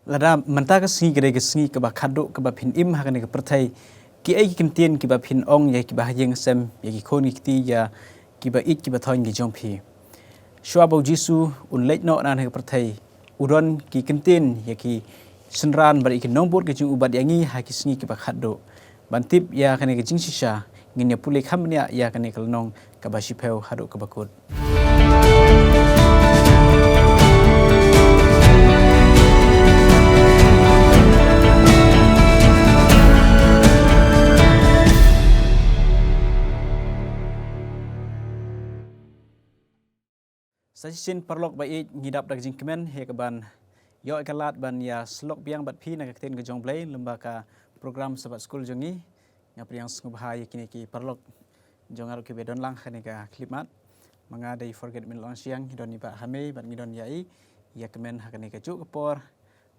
Lada menta ka singi gede ke singi ke ba khado ke ba phin im ha kane ke perthai ki ai kin tien ki ba phin ong ya ki ba yeng sem ya ki khon ki ti ya ki ba it ki ba thon ki jong phi shwa bo jisu un lech no nan he perthai udon ki kin tien ya ki senran bar ki nong bot ke jing ubat yangi ha ki singi ki ba khado bantip ya kane ke jing sisa ngin ya pulai kham ya kane ke nong ka ba shipeu hado ke ba kut Sajisin perlok baik ngidap dak jingkemen he keban yo ekalat ban ya slok biang bat phi na kakten ke jong blai lembaga program sabat skul jongi ngapriang ngubhai kini ki perlok jongar ke bedon lang khane ka klimat manga dai forget min long siang hidon ni ba hame bat ngidon yai ya kemen hakane ka juk por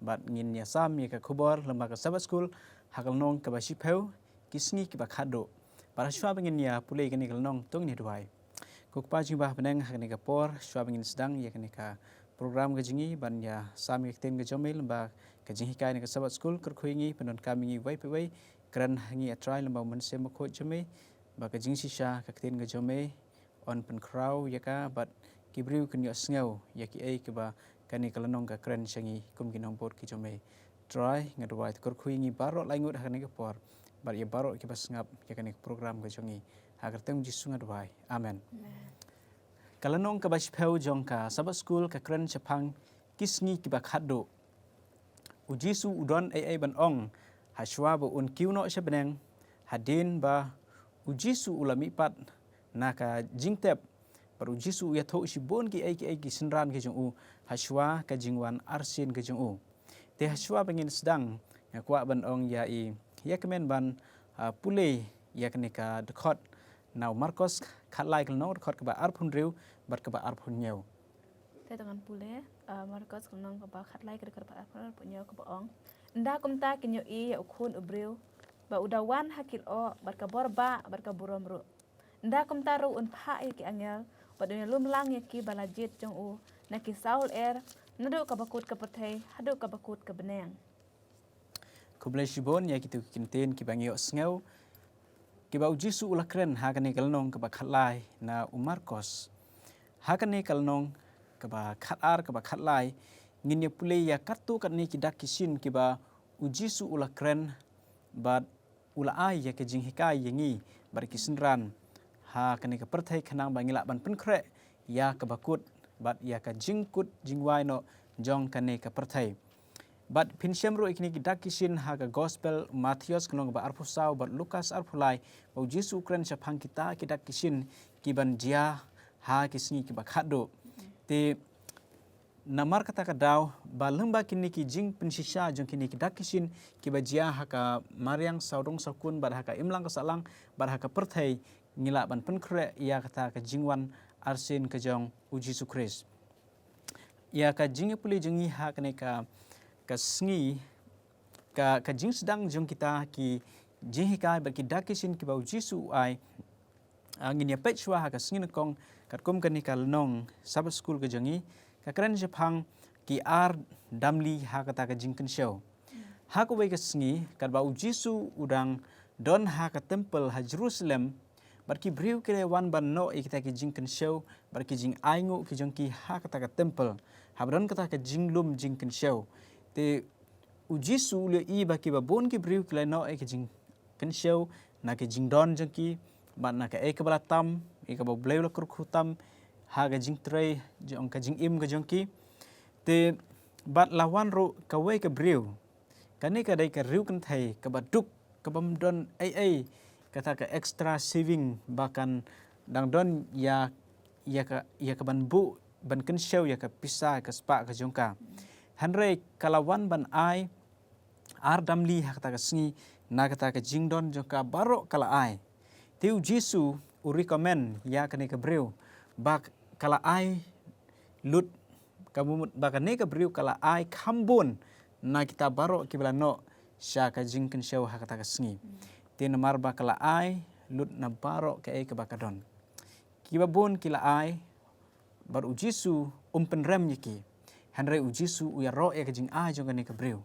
bat ngin ya sam ya ka khubor lembaga sabat skul hakal nong ka ba shipeu kisngi ki ba khado para shwa bengin ya pulai kini kalnong tung ni duai Kukpa jingba beneng hakane ka por shwa bengin sedang ya kane ka program ka jingi ban ya sami ekten ka jomel lemba ka jingi kai ka sabat skul kerkhuingi penon kami ngi wai pe wai kran hangi atrai lemba men se makho jome ba ka jing sisa ka ekten ka jome on pen kraw ya ka bat kibriu kan yo sngew ya ki ai ka ba kane ka lanong ka kran changi kum ginong bot ki jome try ngadwai kerkhuingi barok laingut hakane ka por bar ya barok ki basngap ya kane program ka jongi agar teng jisu ngadwai amen kalanong ka bashpeu jong ka sabat skul ka kren chapang kisngi ki bakhado ujisu udon ai ban ong hashwa bo un kiuno shabeneng hadin ba ujisu ulami pat naka jingtep par ujisu ya tho shibon ki ai ki sinran ki jong u hashwa ka jingwan arsin ki jong u te hashwa bengin sedang yakwa ban ong ya i yakmen ban pule yakne ka dekhot Now Marcos khatlai kelno khot ka ba arphun riu bat ka ba arphun nyeu te tangan pule Marcos kelno ka ba khatlai ka ba arphun nyeu ka ba ong nda kumta kinyo i ya ukhun ubriu ba udawan hakil o bat ka borba bat ka burom ru nda kumta ru un pha ki angel bat dunia lum lang ya ki balajit jong u na ki saul nadu ka bakut ka pathai hadu ka bakut ka beneng kublai shibon ya kitu kinten ki bangyo sngew Kiba ujisu ulakren hakane kalnong kaba khatlai na Marcos hakane kalnong kaba khatar kaba khatlai nginya pule ya kartu katni kidak kisin kiba ujisu ulakren bat ulai ya ke jinghikai yangi bar kisinran hakane ka perthai khanang bangila ban penkre ya kabakut bat ya ka jingkut jingwai no jong kane ka perthai But pinsyamro ikni kidak kisin haga gospel Matthias kelong ba arpusau bat Lukas arpulai bau Jesu Ukraine syapang kita kidak kisin kiban dia ha kisni kiba khado te namar kata kadau ba lemba kini ki jing pensisa jong kini kidak kisin kiba dia haka mariang saudong sakun bar haka imlang kasalang bar haka perthai ngila ban penkre ya kata ka jingwan arsin ka jong Jesu Christ ya ka jingi puli jengi ha kene ka kasngi ka jing sedang jong kita ki jihikai bagi dakisin ki bau Jesu ai angin ya pechwa ha kasngi kong katkum kani kalnong sabat skul ke jongi ka kren japang ki ar damli ha kata ka jingken show ha ko bai kasngi kat bau Jesu udang don ha ka temple ha Jerusalem barki briu kire wan ban no ikita ki jingken show barki jing aingu ki jongki ha kata ka temple habron kata ka jinglum jingken show te ujisu le i baki ba bon ki briu kle no e ke jing kan show na ke jing don jaki ba na ke e ke balatam e ka ba bleu la kurkhutam ha ga jing tre jong ka jing im ga jongki te bat lawan ro ka we ke briu kani ka dai ka riu kan thai ka ba duk ka bam don ai kata ka extra saving bahkan dang don ya ka ban bu ban kan show ya ka pisa ka spa ka jongka Hanre kalawan ban ai ar damli hakata kasngi na kata ka jingdon joka barok kala ai tiu Jesu u recommend ya kane ka breu bak kala ai lut kamu bakane ka breu kala ai khambon na kita barok kibla no sya ka jingken show hakata kasngi tin mar ba kala ai lut na barok ka e ka bakadon kibabon kila ai bar u Jesu penrem yiki Handrai ujisu uya ro ya kajing ai jong kani kabreu.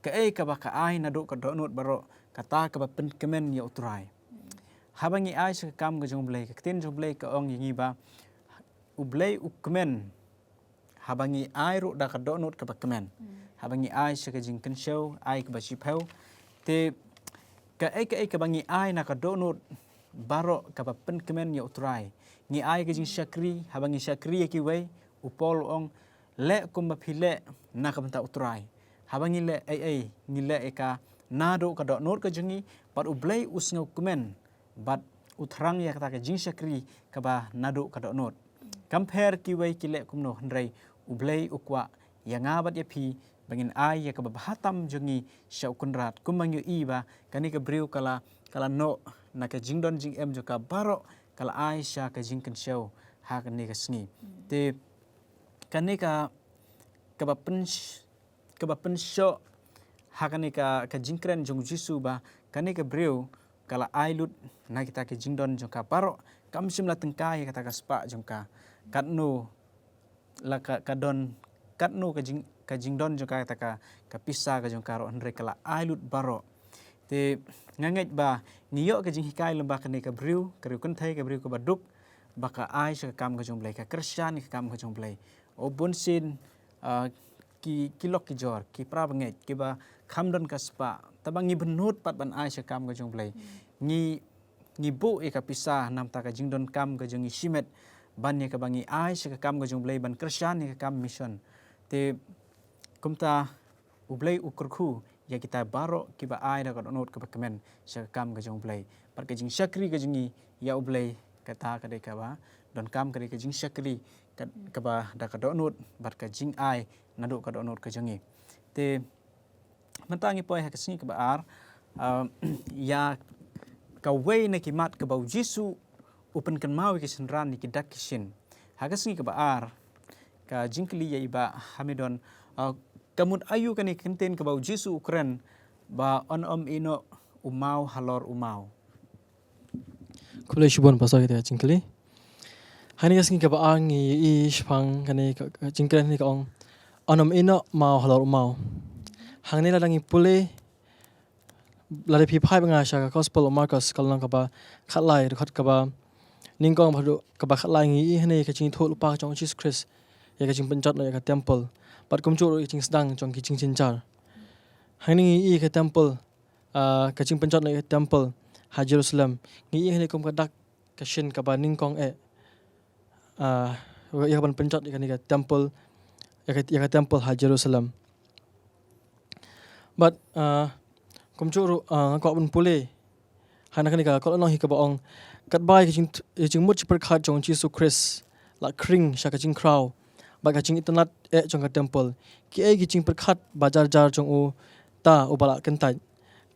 Ka ka ba ka ai na do ka do not baro kata ka ba pen kemen ya utrai. Habangi ai sa kam ka jong blai ka tin jong blai ka ong yingi ba ublai ukmen habangi ai ro da ka do not ka ba kemen. Habangi ai sa ka jing kan show ai ka ba shipau te ka bangi ai na ka do not baro ka ba pen kemen ya utrai. Ngi ai ka jing syakri habangi syakri ya ki wei upol ong le kum ba phile na ka banta utrai. Habangi le ngi le ka nado ka do not ka jungi pat ublai usngau kemen bat utrang ya kata ka jing syakri ka ba nado ka do not. Compare ki wei ki le kum no handrai ublai ukwa ya ngabat ya pi bangin ai ya ka ba hatam jungi syau kunrat kumangyu iba kani ka breu kala no na ka jing don jing em jo ka baro kala ai sya ka jing kan syau ha kani ka sngi te kani ka ba pen syo ha kani ka jing kren jong jisu ba kani ka breu kala ai lut na kita ka jing don jong ka baro kam sim la tengkai kata ka spa jong ka katno la ka don katno ka jing don jong ka ka pisa ka jong ka ro handre kala ai lut baro te nganget ba ngiyo ka jing hikai lamba kani ka breu kan thai ka breu ka baduk baka ai sa kam ka jong blai ka krisyan ka kam ka jong blai o bonsin ki lok ki jor ki pra banget ki ba kham don ka spa tabangi benut pat ban ai sa kam ka jong blai ngi bu ka pisa nam ta ka jing don kam ka jong simet ban ya ka bangi ai sa kam ka jong blai ban krisyan ka kam mission te kumta ublai ukurku ya kita baro ki ba ai da ka not ka kemen sa kam ka jong blai par ka jing syakri ka jingi ya ublai kata ka de ka ba don kam ka de ka jing syakri ka ba da ka do not bar ka jing ai na do ka do not ka jingi te mentangi poi ha ka singi ka ba ar ya ka wei na ki mat ka ba jisu upen kan mau ki senran ni ki dak kisin ha ka singi ka ba ar ka jingkli ya iba hamidon kamut ayu kani kenten ka ba jisu ukren ba on ino umau halor umau Kulai shubon pasal kita jingkli hani ka singi ka ba ang i shpang kani jingkren ni ka ong on ino mau halor umau hang ni la dangi pule la de pi phai banga sha ka gospel of Marcus kalong ka ba khatlai khat ka ba ningkong bhadu ka ba khatlai ngi hani ka jing thol pa chong Jesus Christ ya ka jing penjat la ya ka temple pat kum chu jing sedang chong ki jing chinchar hani i ka temple ka jing penjat la ka temple ha Jerusalem ngi hani kum ka dak ka shin ka ba ningkong ya ka ban penjat ka ni ka temple ya ka temple ha Jerusalem but kum chu ko bun pule hana kani ka ko no hi ka ba ong kat bai ki jing mut per khat chong Jesus Christ la kring sha ka jing crow ba ka jing itanat chong ka temple ki jing per khat bajar jar chong u ta u bala kan tai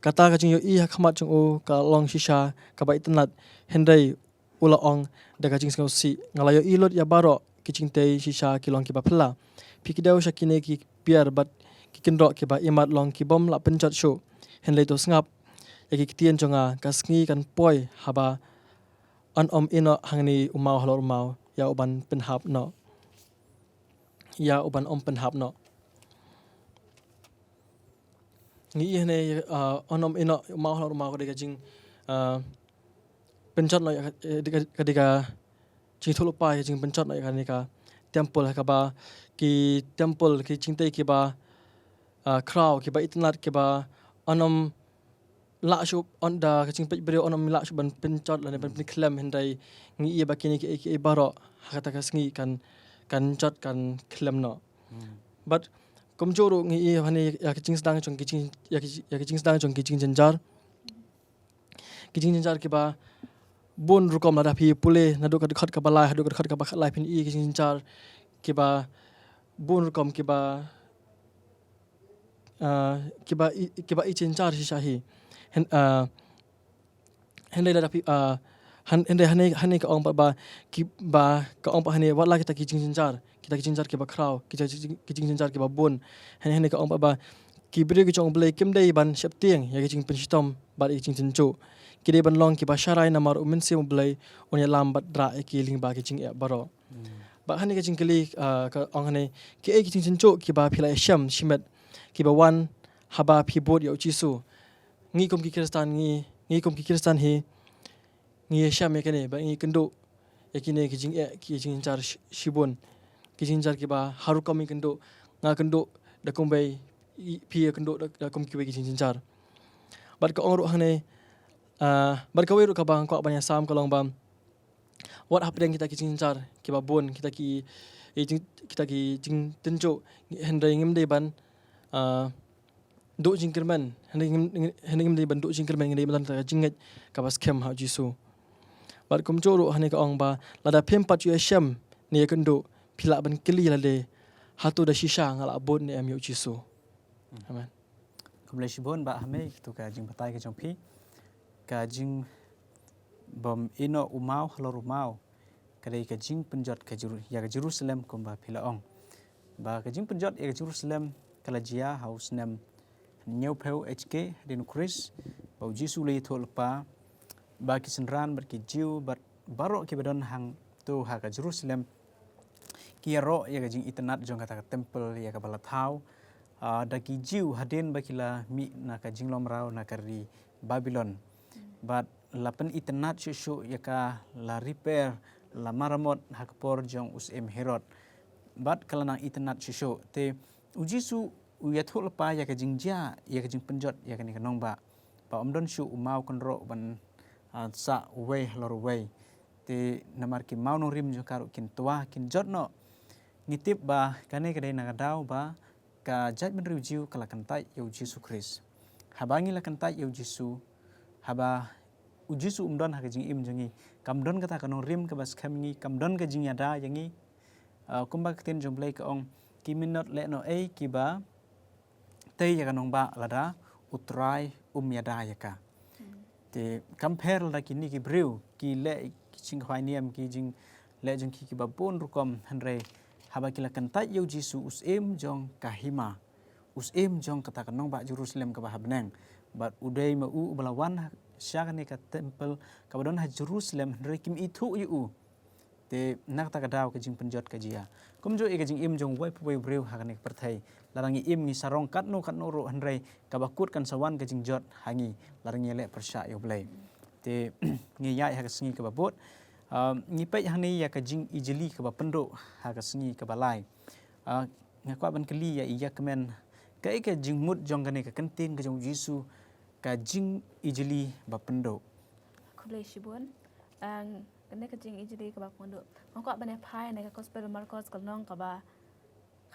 kata ka jing yo ha khamat chong u ka long shisha ka ba itanat hendai ula ong da ka jing skau si ngala yo ilot ya baro ki jing te shisha ki long ki ba phla pikidau sha ki ne ki piar bat ki kindro ki ba imat long ki bom la penchat show hen le to ngap ya ki tien chonga ka sngi kan poi haba on ino hangni umau halor umau ya uban penhap no ya uban pen hap no ngi hene on ino umau halor umau de ka jing penchat no ya ka de ka jing thulu pa ya jing penchat no ya ka ni ka temple ka ba ki temple ki chingte ki ba crowd ki ba itnat ki ba onom la shu on da kaching pe brio onom la shu ban penchat la ban klem hendai ngi ia bakini ki baro hakata ka sngi kan chat kan klem no but komjoro ngi ia hani ya kaching sedang chong kaching ya kaching sedang chong kaching janjar ki ba bon rukom la da phi pule na do ka khat ka balai hadu ka khat ka ba khat lai phin i kaching janjar ki ba bon rukom ki ba i janjar si shahi hen la da phi han ka ong ba ki ba ka ong pa hani wala kita ki jinjar ki ba kraw ki jinjar ki ba bon hen ka ong ba ki bre ki chong ble kim dei ban shep tieng ya ki jing penshitom ba ki jing chu ki dei ban long ki ba sharai namar umen se ble on ya lam ba dra ki ling ba ki jing e baro ba hani ka jing kali ka ong hani ki e ki jing chencho ki ba phila sham shimet ki ba wan haba phi bot yo chisu ngi kom ki kristan hi ngi sham ye kene ba ngi kendo yakine ki jing jar shibon ki jing jar ki ba haru kami kendo nga kendo da kombai phi kendo da kom ki ki jing jar bat ka ong ro hane bat ka we ro ka ba ko ban sam ka long bam what happening kita ki jing jar ki ba bon kita ki jing tenjo hendai ngim dei ban do jing kerman hendai ngim dei ban do jing kerman ngei ban ta jinget ka ba scam ha jisu bat kum choro hane ka ong ba lada phem pat yu sham ne kendo phila ban kili la de hatu da shisha ngala bon ne am yu jisu amen Kumlai Shibon ba hame tu ka jing patai ka jong pi ka jing bom ino umau halor umau kadai ka jing penjot ka Jerusalem kumba phila ong ba ka jing penjot ya ka Jerusalem kala jia haus nem nyau peu HK din Chris ba jisu le thol pa ba ki senran ber ki jiu bat baro ki badon hang tu ha ka Jerusalem ki ro ya ka jing itnat jong kata ka temple ya ka bala thau da ki jiu hadin bakila mi na ka jinglom rau na kari Babylon but lapan itnat shushu ya ka la repair la maramot hakpor jong usem Herod but kala nang itnat shushu te ujisu uyathul pa ya ka jingja ya ka jing penjot ya ka ni kanong ba omdon shu umau konro ban sa way lor way te namar ki mau nong rim jo karu kin tua kin jotno ngitip ba kane kadai na dau ba ka judgment review kala kantai yau Jesu Christ habangi la kantai yau Jesu haba ujisu umdon ha jing im jangi kamdon kata kanong rim ka bas khamngi kamdon ka jing yada yangi kumba kten jomblai ka ong kiminot le no ei kiba tei ya kanong ba lada utrai yada yaka te compare la kini ki brew ki le ching khwainiam ki jing le jing ki ba bon rukom hanre haba kila kantai yau Jesu usem jong kahima usem jong kata kanong ba Jerusalem ka ba habneng but udai ma u balawan syakane ka temple ka badon ha Jerusalem hanre kim itu yu te nak ta kadaw ka jing penjot ka jia kumjo e ka jing im jong wai puai brew ha kanek perthai larangi im ni sarong katno ro hanre ka bakut kan sawan ka jing jot hangi larangi le persya yo blai te ngi ya ha ka singi ka babot ni pe hani ya ka jing ijeli ka ba pendo ha ka singi ka balai ngakwa ban kali ya iya kemen ka ka jing mut jong kane ka kentin ka jong Jesu ka jing ijeli ba pendo Kumlai Shibon kene ka jing ijeli ka ba pendo ngakwa ban phai ne ka gospel Marcos kalnong ka ba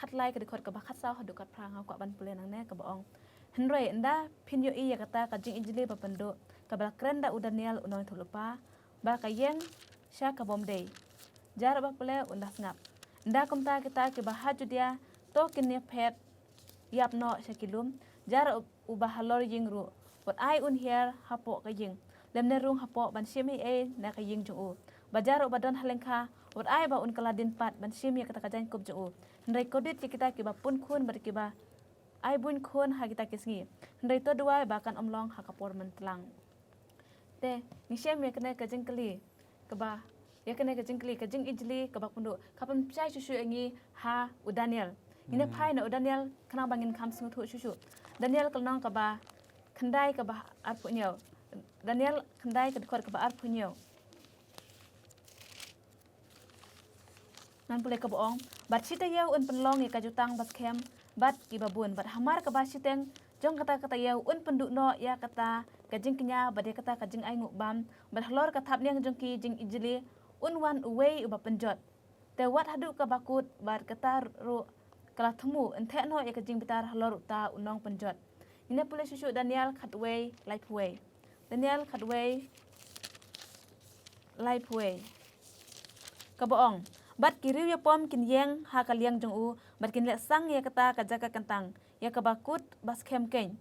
khat lai ka dikot ka ba khat saw hadu kat prang ngakwa ban pule nang ne ka ba ong henroi enda pinyo iya kata ka jing ijeli ba pendo ka ba krenda u Daniel unoi thulupa ba ka yeng sha ka bom day jar ba pule undas ngap nda kumta kita ke bahaju dia to kinne phet yap no shakilum jar u bahalor ying ru wat ai un hier hapo ka ying lemne rung hapo ban shimi e na ka ying ju ba jar u badon halengkha wat ai ba un kaladin pat ban shimi kata ka jan kup ju ndai kodit kita ke ba pun khun bar ke ba ai bun khun ha kita kisngi ndai to duai ba kan omlong ha kapor mentlang te ni shem ye kene ka jingkli ka ba ya kene ka jingkli ka jing ijli ka ba pundu kapan pchai susu engi ha u Daniel ine phai na u Daniel kana bangin kham sung thu susu Daniel kalnong ka ba khandai ka ba ar punyo Daniel khandai ka khor ka ba ar punyo nan pule ka boong bat sita yau un penlong ye ka jutang bas kem bat ki babun bat hamar ka ba siteng jong kata yau un pendu no ya kata kajing kenya bade kata kajing ai ngubam bat halor ka thap niang jong ki jing ijli un wan away uba penjot te wat hadu ka bakut bat kata ru kala themu ente no ya kajing bitar halor ta unong penjot ine pule susu Daniel khatway lifeway Daniel khatway lifeway ka boong bat kiriu ya pom kin yeng ha kaliang jong u bat kin le sang ya kata ka jaka kantang ya ka bakut bas kem ken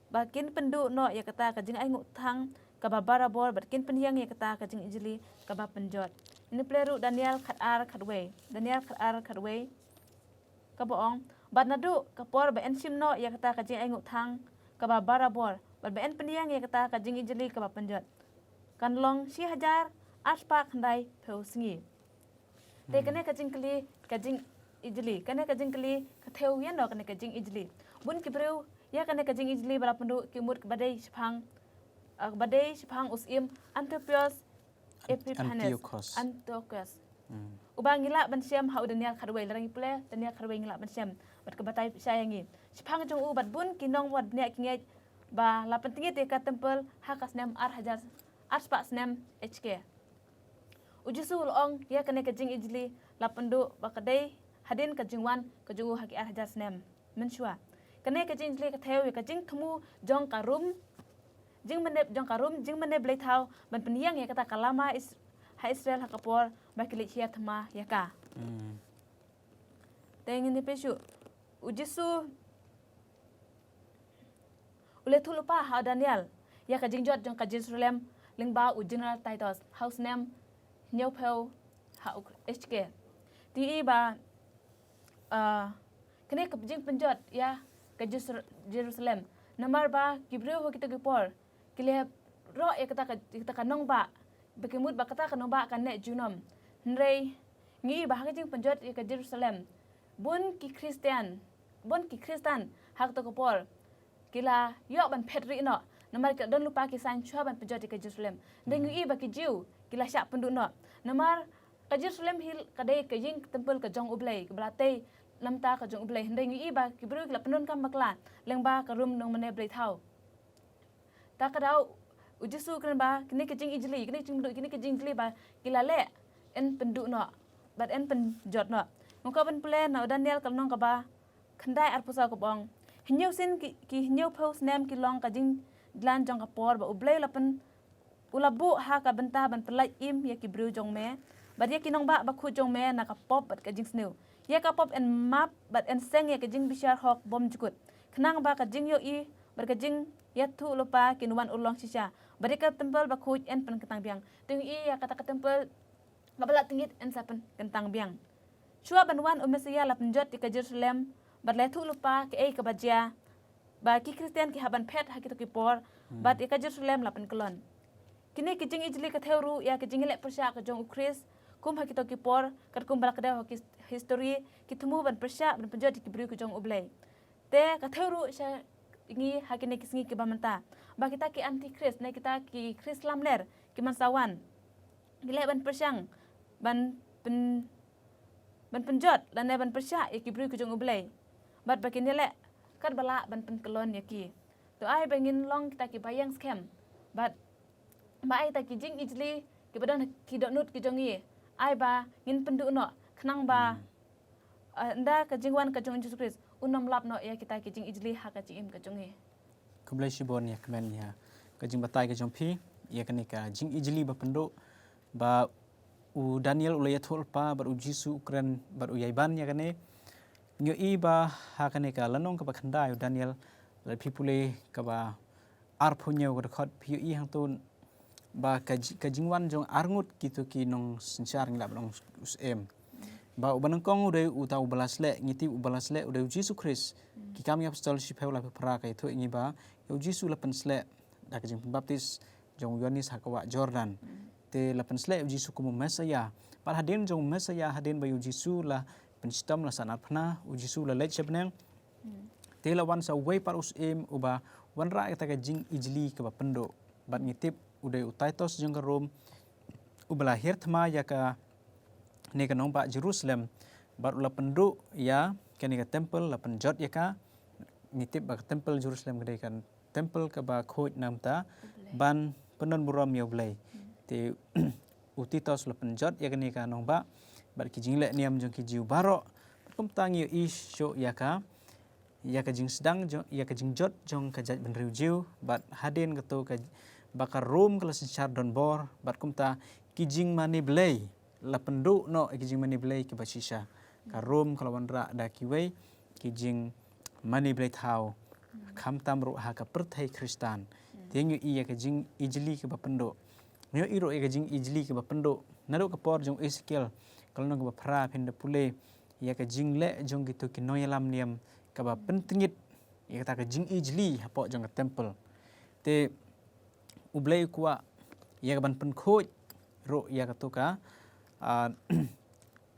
bakin pendu no ya kata ka jing ai ngu thang ka ba barabor bakin penyang ya kata ka jing ijli ka ba penjot ini pleru Daniel khatway Daniel khatway ka boong bat nadu ka por ba en sim no ya kata ka jing ai ngu thang ka ba barabor bat ba en penyang ya kata ka jing ijli ka ba penjot kan long si hajar aspa khandai pheu singi te kene kajing kli kajing ijli kene kajing kli katheu yan no kene kajing ijli bun kibreu ya kene kajing ijli bala pendu kimut badai shphang usim Antiochus Epiphanes Antiochus ubang ngila ban siam hau Daniel khadwei larang ple Daniel khadwei ngila ban siam bat ke batai sayangi shphang jong u bat bun kinong wad nek nge ba la pentingi te ka temple hakas nem ar hajar ar spa nem HK ujisul ong ya kene kajing ijli la pendu bakadai hadin kajing wan kajung haki ar hajar nem menshua kene kajing ijli ka theu kajing thmu jong karum jing menep jong karum jing menep blai thau ban peniang ya kata kalama Israel hakapor bakili chia thama yaka tengin ni pesu ujisu ule thulupa ha Daniel ya kajing jot jong ka Jerusalem lingba u general Titus house name nyopel ha HK ti ba kene kajing penjot ya ka Jerusalem nomor ba kibreu ho kita gepor kile ro ya kita kanong ba bekimut ba kata kanong ba kan nek junom nrei ngi ba kajing penjot ya ka Jerusalem bun ki Kristen hak to gepor kila yo ban petri no nomor ka don lupa ki san chua ban penjot ya ka Jerusalem deng ngi ba ki jiu kila syak pendu no nomor ka Jerusalem hil kadai ka ying temple ka jong ublai ka belate lamta ka jong ublai deng ngi ba ki bru kila penun kam baklan lengba ka rum nong mane blai thau ta kadau ujisu kan ba kini kejing ijli kini kejing ijli ba kila le en pendu no bat en penjot no ngko ban plan no Daniel kalnong ka ba khandai ar pusa ko bong hinyo sin ki hinyo post name ki long ka jing dlan jong ka por ba ublai lapen ulabu ha ka benta ban pelai im ya ki bru jong me ba dia kinong ba khu jong me na ka pop bat ka jing sneu ya ka pop en map bat en seng ya ka jing bishar hok bom jukut khnang ba ka jing yo i bar ka jing ya thu lupa kinuan ulong sisa barika temple ba khu en pen kentang biang ting i ya kata ka temple babala tingit en sapen kentang biang chua banwan umesia la penjot di ka Jerusalem bar le thu lupa ke ka bajia ba ki Kristen ki haban phet ha ki to ki por bat ka Jerusalem la pen kelon kini kijing ijli ka theuru ya kijing le persya ka jong ukris kum ha ki to ki por kat kum bala kada ki history ki thumu ban persya ban penjot ki bru ka jong ublai te ka theuru sha ingi hakine kisngi ke bamanta ba kita ki antikris na kita ki Krislam ler ki mansawan gile ban persyang ban penjot lan ban persya ki bru ku jong ublai bat bakin le kat bala ban pen kelon ya ki to ai bangin long kita ki bayang scam bat ba ai ta ki jing ijli ki badan ki donut ki jongi ai ba ngin pendu no khnang ba nda ka jingwan ka jong Jesus Christ unom lap no ya kita kijing ijli ha ka jing ka jong he kublai shibon ya kemen ya ka jing batai ka jong phi ya kani ka jing ijli ba pendo ba u Daniel ulaya thol pa bar u Jisu ukran bar u yaiban ya kane nyo i ba ha kane ka lanong ka ba khanda u Daniel la phipule ka ba ar phunyo ka khot phi i hang ton ba ka jingwan jong arngut kitu ki nong sinchar ngla long usem ba ubanang kong udah utau balasle ngiti ubalasle udah Yesus Kristus ki kami apostolship hela pra ka itu ingi ba Yesus lapensle da ka jing baptis jong Yohanes hakawa Jordan te lapensle Yesus kumu mesaya par hadin jong mesaya hadin ba Yesus la penstam la sanat phna Yesus la lech benang te la wan sa way par usem uba wan ra ka jing ijli ka ba pendo bat ngitip udah utaitos jong ka Rom ubalahir thma ya ka ni ka nong ba Jerusalem bar ula pendu ya kani ka temple la penjot ya ka nitip ba temple Jerusalem ka kan temple ka ba khoj namta ban penon buram ya blai te utitos la penjot ya kani ka nong ba bar ki jingle niam jong ki jiu baro kum tang yu is sho ya ka jing sedang ya ka jing jot jong ka jat ben riu jiu bat hadin ka to ka bakar room kelas chardon bor bat kum ta ki jing mani blai la pendu no kijing mani blai ki basisha ka rom kalawan ra da kiwei kijing mani blai thau kham tam ro ha ka perthai Kristan tengu iya kijing ijli ki bapendo nyo iro iya kijing ijli ki bapendo nado ka por jong Ezekiel kalno ka phra phinde pule iya kijing le jong gitu ki noyalam niam ka ba pentingit iya ta kijing ijli hapo jong ka temple te ublai kwa iya ka ban pen khoj ro iya ka to ka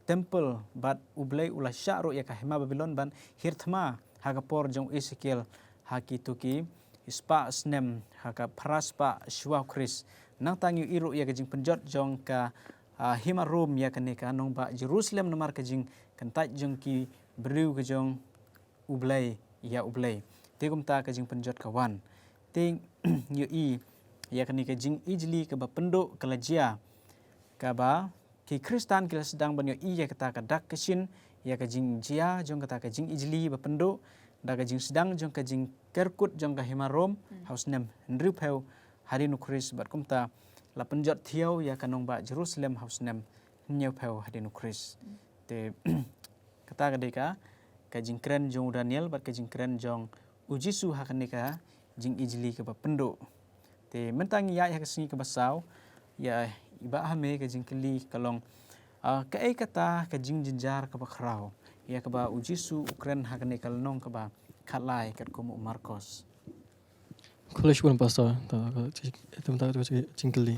temple bat ublay ula syaro ya kahima Babylon ban hirthma hagapor jong Ezekiel haki tuki ispa snem haka praspa shwa Chris nang tangi iru ya kajing penjot jong ka hima Rom ya kaneka nong ba Jerusalem namar kajing kantai jong ki beriu kajong ublay ya ublay tegum ta kajing penjot kawan ting yu i ya kaneka jing ijli ka ba penduk kelajia ka ba ki Kristan kila sedang banyo iya kata kadak kesin ya kajing jia jong kata kajing ijli bapendo da kajing sedang jong kajing kerkut jong kahima Rom haus nem ndriu peu hari nu Kris bat kumta la penjot thiau ya kanong ba Jerusalem haus nem nyeu peu hari nu Kris te kata kadeka kajing keren jong Daniel bat kajing keren jong ujisu hakanika jing ijli ke bapendo te mentang ya kesini ke basau ya iba hame kajing keli kalong kai kata kajing jinjar ka bakrau ya ka ba ujisu ukren hakane kalnong ka ba khalai kat ko Marcos Kulish pun pastor ta jingkeli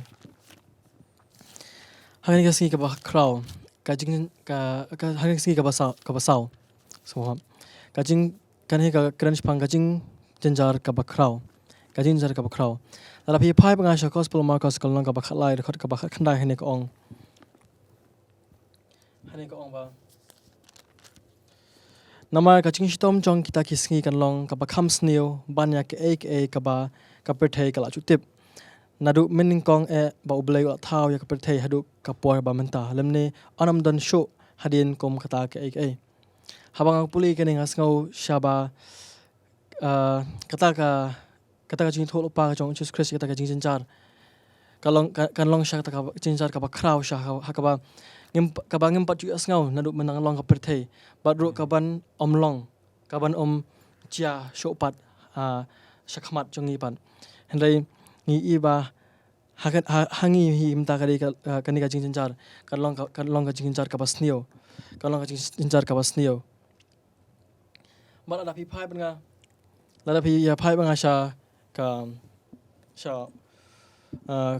hang ni kasi ka ba crowd kajing ka hang ni kasi ka basau so kajing kan he ka kran pang kajing jinjar ka ba crowd kajing jinjar ka ba crowd la pi pai banga sha gospel Marcos kalong ka ba khalai khot ka ba khandai hene ko ong ba namar ka ching stom chong kita kisngi kan long ka ba kham sneo banya ke ek ka ba ka perthei kala chutip nadu mening kong ba ublei wa thau ya ka perthei hadu ka por ba menta lemne anam dan sho hadin kom kata ke ek habang puli ke ning asngau shaba kata ka jing thol pa ka chong Jesus Christ kata ka jing jinjar kan long sha kata ka jinjar ka ba kraw sha ha ka ba ngim ka ba ngim pat ju asngau nadu menang long ka perthei badru ka ban omlong ka ban chia shopat shakmat jongi pan hendai ngi iba hangi hi imta kali kani ka jing jinjar kan long ka jing jinjar ka ba sneo kan long ka jing jinjar ka ba sneo mala da pi pai banga la da pi ya pai banga sha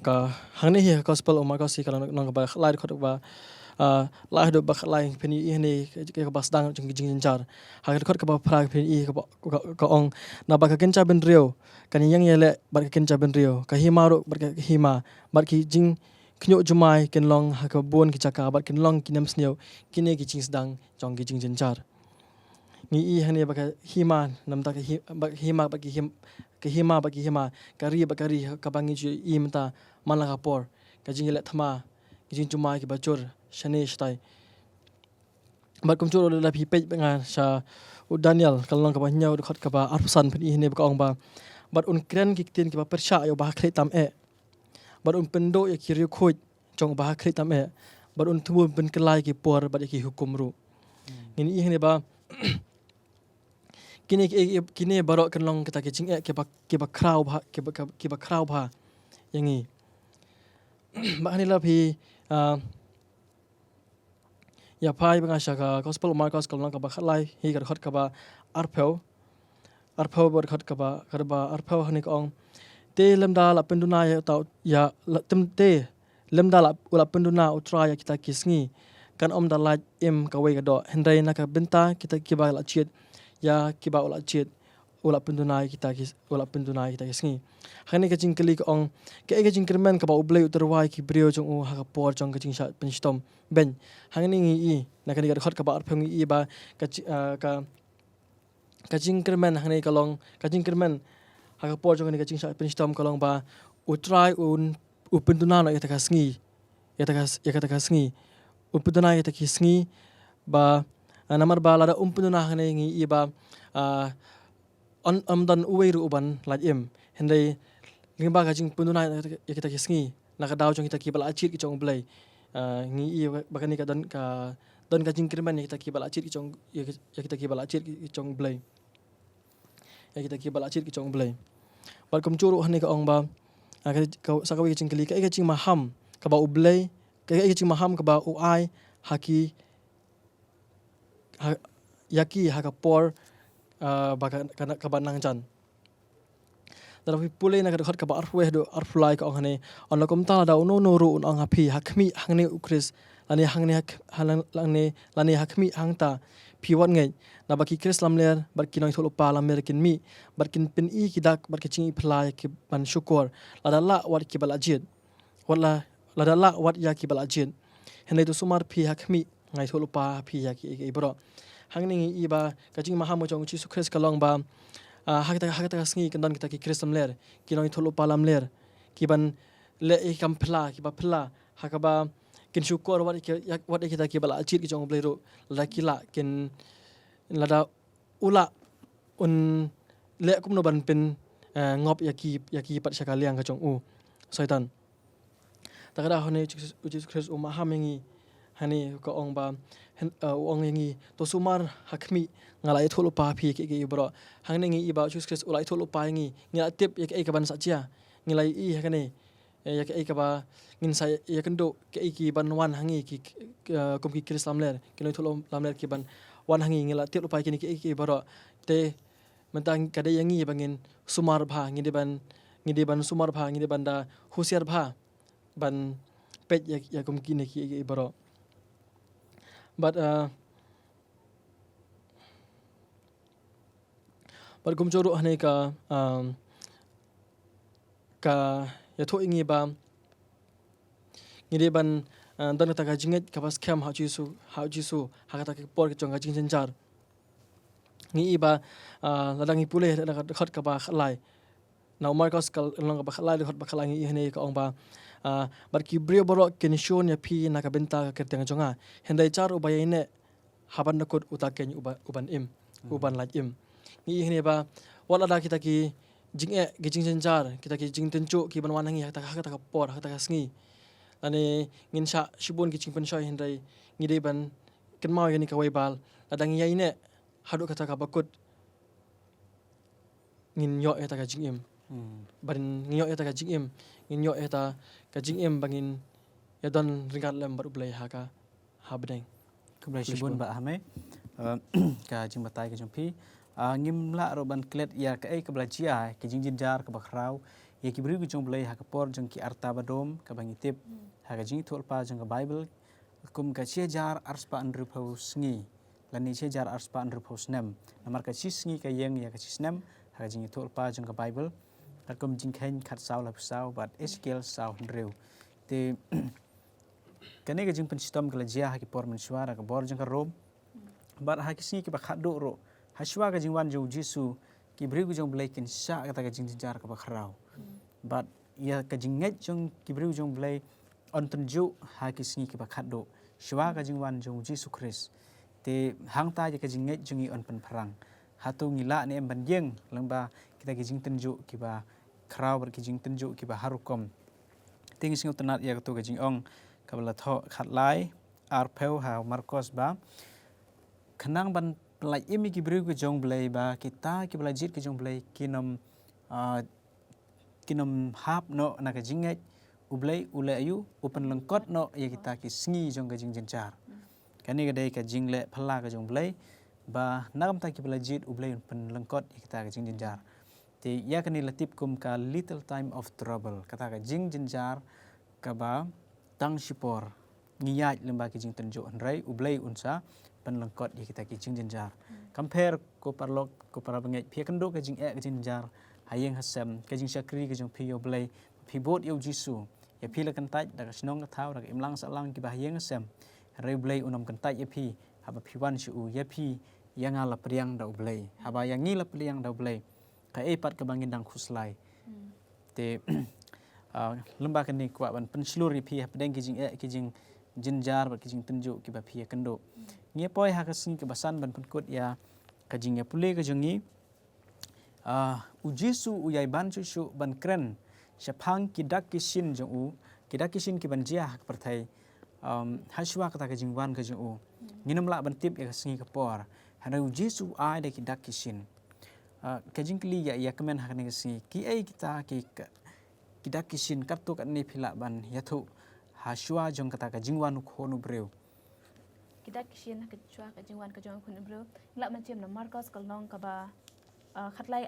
ka hangni hi gospel Marcos si kalau nong ba lai khot ba lai do ba lai phini i ni ka ba sedang jing jinjar ha khot ka ba phra phini i ka ong na ba ka kencha ben rio kan yang yele ba ka kencha ben rio ka hi maru ba ka hima ba ki jing knyo jumai ken long ha ka bon ki chaka ba ken long ki nam sneu kine ki jing sedang jong ki jing jinjar ngi i hani ba ka hima nam ta ka hima ba ki hima kari ka bangi ju i mta manla ka por ka jing le thama ki jing chumai ki bachur shane shtai ba kum chu la phi pe nga sha u Daniel kalong ka ba nyau khot ka ba arsan phi ne ba ong ba bat un kren ki tin ki ba persha yo ba khle tam bat un pendo ya ki ri khoj chong ba khle tam bat un thu ben kelai ki por ba ki hukum ru ngin i ne ba kini barok kan long kita kicing ke ba crowd ba yangi ba ni la phi ya pai banga shaka gospel Marcos kalong ka ba khalai hi ka khot ka ba arpheu bar khot ka ba arpheu hani ka ong te lemda la penduna ya tau ya tem te lemda la penduna utra ya kita kisngi kan om da la im ka we ka do hendai na ka benta kita kiba la chit ya kiba ula chit ula pendunai kita kisngi hani ka jingkeli ka ong ke jing kermen ka ba ublei uterwai ki brio jong u ha ka por jong ka jing sha penstom ben hangni ngi i na ka ni ka khot ka ba arpheng i ba ka jing kermen hangni ka long ka jing kermen ha ka por jong ni ka jing sha penstom ka long ba utrai u penduna na ka sngi ya ka sngi u penduna ya ta kisngi ba namar ba lada penduna hangni ngi i ba dan uweiru uban lajim hendai ngimba kajing penduna ya kita kisngi na ka daw jong kita kibal achit ki chong blai ngi i bakani ka don kajing kirman ya kita kibal achit ki chong ya kita kibal achit ki chong blai bal kum churu hani ka ong ba ka sakawi kajing kali ka kajing maham ka ba ublai ka kajing maham ka ba uai haki yaki haka por baka ka banang jan dalam pulai nak dekat ka ba arweh do arflai ka ong hane on lakom ta da no ru on hapi hakmi hangne ukris lani hang ne lani hakmi hang ta piwat ngai na baki Chris lamler barki noi tholo pa lamler kin mi barkin pin i kidak barki chingi phlai ki ban syukur ladala wat ki balajit wala ladala wat ya ki balajit henai tu sumar phi hakmi ngai tholo pa phi ya ki bro hang ni i ba kajing maha mo jong chi su Chris kalong ba hakata sngi kandan kita ki Chris lamler ki noi tholo pa lamler ki ban le i kam phla ki ba phla hakaba kin syukur wat kita ki balajit ki jong blero lakila kin lada ula un le kum no ban pen ngop yaki pat syakaliang ka jong u saitan takada hone uji Chris umah mengi hani ko ong ba ong yengi to sumar hakmi ngalai tholo pa phi ke bro hang nengi iba uji Chris ulai tholo pa yengi ngila tip yak ka ban sacia ngilai i hakane yak ka ba ngin sai yakendo ke ki ban wan hangi ki kum ki Chris lamler kinoi tholo lamler ki ban wan hangi ngila tip lupai kini ki bro te mentang kada yangi bangin sumar bha ngide ban sumar bha ngide banda husiar bha ban pet ya kum kini ki bro but kum joro hane ka ya tho ingi ba ngide ban dan kata ka jinget ka pas kem ha jisu ha kata ka por ka jong ka jing jar ngi iba ladang i pule da khat ka ba khalai now Marcos kal long ba khalai khat ba khalai ngi hne ka ong ba barki brio boro ken shon ya phi na ka benta ka kerteng jonga hendai char ubay ne haban nakut utaken uban im uban laj im ngi hne ba wala da kita ki jing jar kita ki jing tencu ki ban wan ngi ta ka por ta ka sngi ane ngin sha shibun ki chingpan shoy hendai ngi de ban ken mau yani ka waibal ladang yai ne hadu kata ka bakut ngin yo eta ka jingim ban ngin yo eta ka jingim ngin yo eta ka jingim bangin ya don ringat lem baru belai ha bedeng kublai shibun ba hame ka jing batai ka jumpi ngim la roban klet ya ka ka blajia ka jing jar ka bakrau ya ki bri jong belai ha ka por jong ki arta badom ka bangitip ha ka jing thol pa jong ka bible kum ka che jar arspa andru phau sngi lani che jar arspa andru phau snem namar ka chi sngi ka yeng ya ka chi snem ha ka jing thol pa jong ka bible ka kum jing khain khat saw la saw bat eskiel saw ndreu te kane ka jing pen stom ka lajia ha ki por man shwara ka bor jong ka rom bat ha ki sngi ki ba khat do ro ha shwa ka jing wan jo jisu ki bri jong belai kin sha ka ta ka jing jar ka ba khrau but ya ka jing ngai jong ki bri jong belai on tun ju ha ki sngi ki ba khat do shwa ka jing wan jong jisu Christ te hang ta je ka jing ngai jungi on pen pharang hatu ngila ne ban yeng lengba kita ki jing tenju ki ba khrau ber ki jing tenju ki ba harukom ting sing utanat ya to ka jing ong ka bala tho khat lai ar pheu ha Marcos ba khanang ban plai imi ki bri ki jong belai ba kita ki bala jit ki jong belai kinom hap no na ka jing ngai ublai ule ayu upan lengkot no ya kita ki sngi jong ka jing jenjar kani ka dai ka jing le phla ka jong blai ba nagam ta ki bala jit ublai upan lengkot ya kita ka jing jenjar te ya kani latip kum ka little time of trouble kata ka jing jenjar ka ba tang sipor ngiyaj lemba ki jing tenjo rai ublai unsa pan lengkot ya kita ki jing jenjar compare ko parlok ko para bangai phia kando ka jing ka jing jenjar hayeng hasam ka jing sakri ka jong phio blai phi bot yo jisu ya phi la kan tai da snong ka thau da imlang sa lang ki ba hayeng hasam rai blai unom kan tai ya phi haba phi wan shu ya phi yang ala priang da blai haba yang ngi la priang da blai ka pat ka bangin dang khuslai te lemba kan ni kwa ban pensluri phi pedeng ki jing jinjar ba ki jing tenjo ki ba phi kando nge poi ha ka sing ki basan ban penkut ya ka jing ya pule ka jongi ujisu uyai ban chu ban kren shapang kidak kisin jong u kidak kisin ki ban jia hak perthai haswa kata ka jing wan ka jong u nginam la ban tip ya singi ka por hana ujisu ai de kidak kisin ka jing kli ya kemen hak ne singi ki ai kita ki kidak kisin kartu kan ni phila ban ya thu haswa jong kata ka jing wan khonu breu kidak kisin ka chwa ka jing wan ka jong khonu breu la man chem na Marcos kalnong ka ba khatlai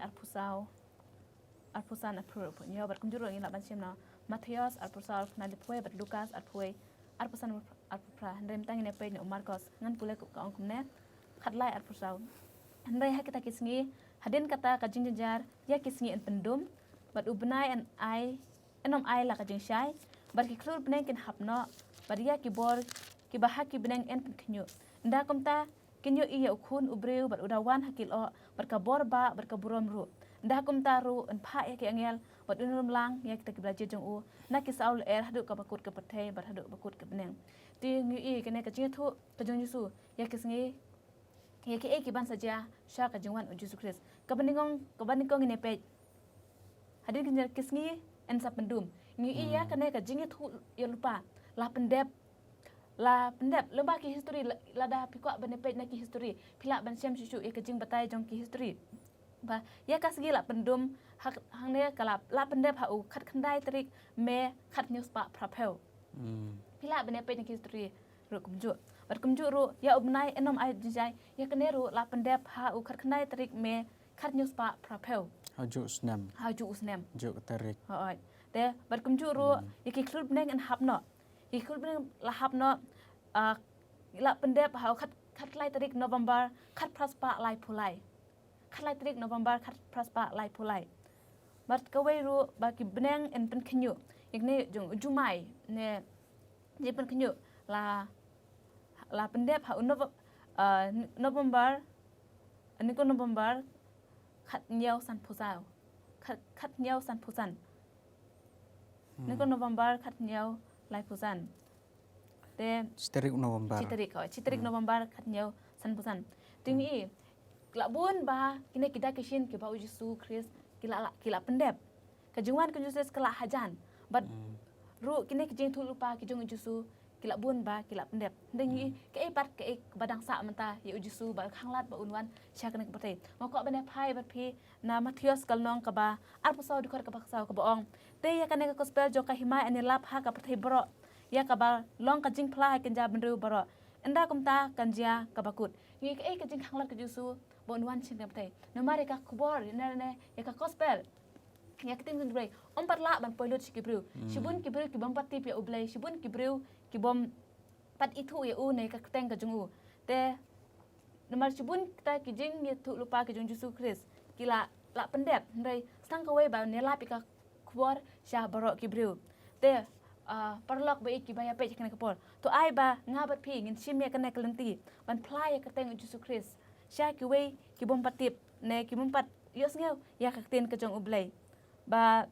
arpusan apro punyo bat kumjuro ngi la ban chem na Matthias arpusal na depoi bat Lucas arpusan at pra handrem tang ne pe no Marcos ngan pule ko ka ong ne khatlai at pusau handai ha kita kisngi hadin kata ka jing jar ya kisngi en pendum bat ubnai an ai enom ai la ka jing shai bar ki klur bneng kin hapno bar ya ki bor ki bahak ki bneng en knyu nda komta kinyo iya ukhun ubreu bar udawan hakil o bar ka bor ba bar ka burom ru nda komta ru en pha ya ki angel bat unum lang ya kita ki belajar jong u na ki saul hadu ka bakut ka pathe bar hadu bakut ka bneng ti ngi i kene ka jing thu ka jong yusu ya kisngi ya ki ban saja sha ka jingwan uji sukres ka baningong ne pe hadin kinyer kisngi en sa pendum ngi iya kene ka jingi thu ya lupa la pendep lomba ki history la da pikwa bane pe na ki history pila ban syam susu ya ka jing batai jong ki history ba ya ka segi la pendum hang ne kala la pendep ha u khat khandai trik me khat news pa prapel pila bane pe na ki history ru kumju bar kumju ru ya ubnai enom ai jai ya kene ru la pendep ha u khat khandai trik me khat news pa prapel haju usnem juk tarik hoi te bar kumju ru ya ki klub neng en hapno ki klub neng la hapno la pendep ha khat lai tarik November khat praspa lai pulai khat lai tarik November khat praspa lai pulai bar kawai ru ba ki bneng en pen khnyu yakne jong jumai ne je pen khnyu la pendep ha November ani ko November khat nyau san phusao khat nyau san phusan ni ko November khat nyau lai phusan te Citerik November khat nyau san phusan tingi la bun ba kine kita kishin ke ba Yesus Kris kila pendep kajungan ke Yesus kala hajan but ru kine kijing thu lupa kijung Yesus kila bun ba kila pendep dengi ke pat ke badang sa menta ya Yesus ba khanglat ba unwan sha kene pate mako bane phai ba phi na Matius kalnong ka ba arpusaw dikor ka baksaw ka baong te ya kane ka gospel jo ka himai ani lap ha ka pate bro ya ka ba long ka jing phla kan ja benru bro enda kumta kanjia ka bakut ngi ke jing khanglat ka Yesus ba unwan chin ka pate no mari ka kubor ne ya ka gospel ya kiting sun brei ompat la ban poilot sikibru sibun kibru ki bom pati pia ublai sibun kibru ki bom pat itu ya u ne ka teng ka jungu te nomor sibun kita ki jing ye thu lupa ki jung Yesus Kris kila la pendep ndai sang ka we ba ne la pika kubor sha barok kibru te parlok ba ki baya pe kena kapor to ai ba ngabat phi ngin sim ya kana kalenti ban plai ya ka teng Yesus Kris sha ki we ki bom patip ne ki bom pat yos ngeu ya ka ten ka jung ublai ba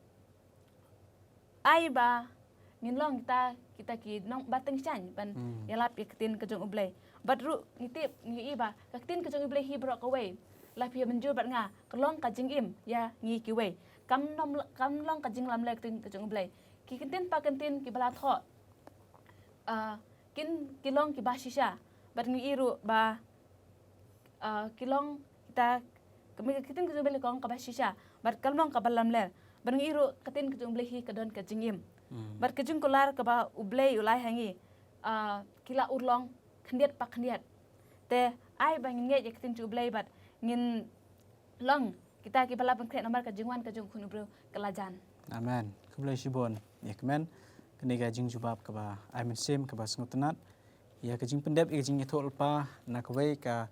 ai ba ngin long kita ki nong bateng chan ban yalap iktin ka jong ublai bat ru ngitip ngi ba ka tin ka jong ublai hi bro ka we la phi menjur bat nga ka long ka jing im ya ngi ki we kam long ka jing lam lek tin ka jong ublai ki kintin pa kintin ki bala tho ki long ki ba shisha bat ngi ru ba ki long kita kami kitin ka jong ublai kong ka ba shisha bat kalmong ka balam ler barang iru katin kejung blehi kedon kejingim bar kejung kolar ke ba ublei ulai hangi kila urlong khendiat pak khendiat te ai bang nge je katin ublei bat ngin long kita ki bala ban kret nomor kejungwan kejung khun ubro kelajan amen kublai shibon yakmen kene ga jing jubab ka ba ai men sem ka ba sngotenat ya kejing pendep kejing thol pa na kwai ka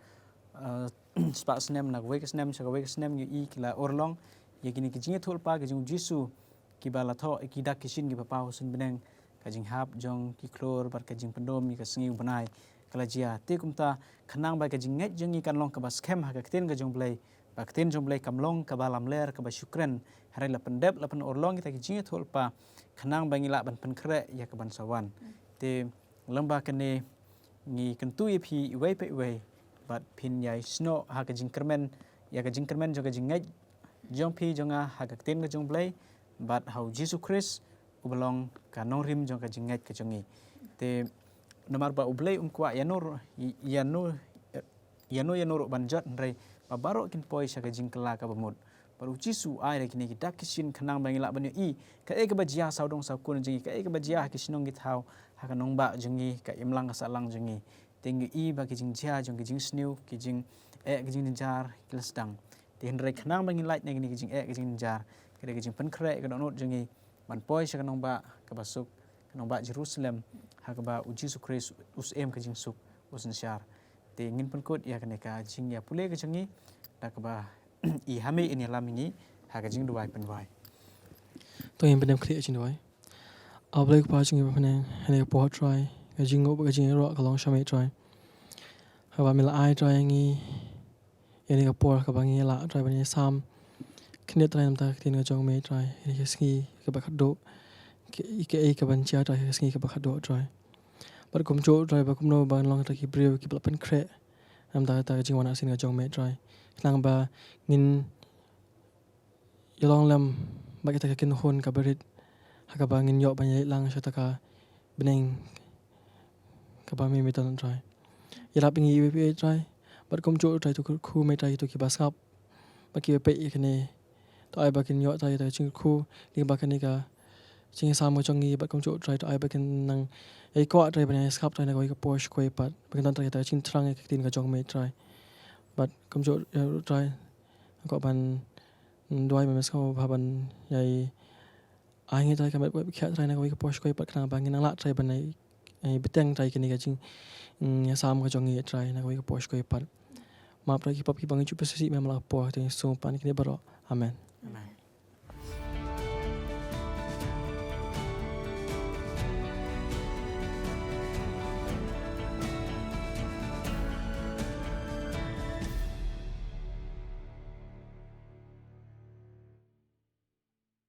spa snem na kwai ka snem sa kwai ka snem ngi kila urlong ya kini kijing thol pa kijing Yesus ki bala tho ki dak kishin ki papa husun beneng kajing hap jong ki klor bar kajing pendom ni ka sengi banai kala jia te kumta khanang ba kajing ngai jong kan long ka ba scam ha ka ten ka jong blai ba ten jong blai kam long ka ba lam ler ka ba shukran hare la pendep la pen orlong kita kijing thol pa khanang ba ngila ban pen kre ya ka ban sawan te lamba kane ngi kentu ye phi iwai pe iwai bat phin yai sno ha kajing kermen ya kajing kermen jo kajing ngai jong pi jonga hagak ten ka jong blai bat hau Yesus Kris ubalong ka nong rim jong ka jingat ka jongi te nomar ba ublai kwa yanur banjat ndrai ba baro kin poi sa ka jing kala ka bamut baru Yesus ai re kini dak kisin khanang bangila banyu i ka e ka bajia saudong sa kun jingi ka e ka bajia kisinong git hau ha ka nong ba jingi ka imlang ka salang jingi tengi i ba ki jing jia jong ki jing sniu ki jing ki jing jar kilasdang tin rek nang bangin light nang ni kijing kijing jar kede kijing pen kre ka donut jengi ban poi sa kanong ba ka basuk nong ba Jerusalem hakaba u Jesu Christ us em ka jing suk us nsyar te ngin pun kot ya kane ka jing ya pule ka jangi dakaba I hame ini lamingi haga jing duai penwai to yin pendem khri chin doi ablai pa chung ba phane hane po try ka jing go ba jing ro ka long shame try ha ba mil ai try ngi yani ka por ka bangi la try ba ni sam khne try nam ta tin ga jong me try ni ka ski ka ba khado ke ai ka ban cha try ka ski ka ba khado try par kum cho try ba kum no ba long ta ki brew ki pen khre nam ta ta jing wana sin ga jong me try lang ba ngin yolong lam ba kita ka kin hon ka berit ha ka ba ngin yo ba ye lang sha ta ka beneng ka ba mi mi tan try yara pingi we try but kom cho try to khu me try to ki ba sap ba ki pe I kene to ai ba kin yo try ta ching khu li ba kene ka ching sa mo chong gi ba kom cho try to ai ba kin nang ai ko try ba ne sap try na ko ka posh ko pat ba kin tan try ta ching trang ka tin ka jong me try but kom cho try ko ban doi me sko ba ban yai ai ngi try ka ba kha try na ko ka posh ko pat kana ba ngin la try ba nei ai beteng try kini ka ching ya sam ka jong gi try na ko ka posh ko pat ma pra ki pap ki bang chu pe si me mala po te so pan kini baro amen amen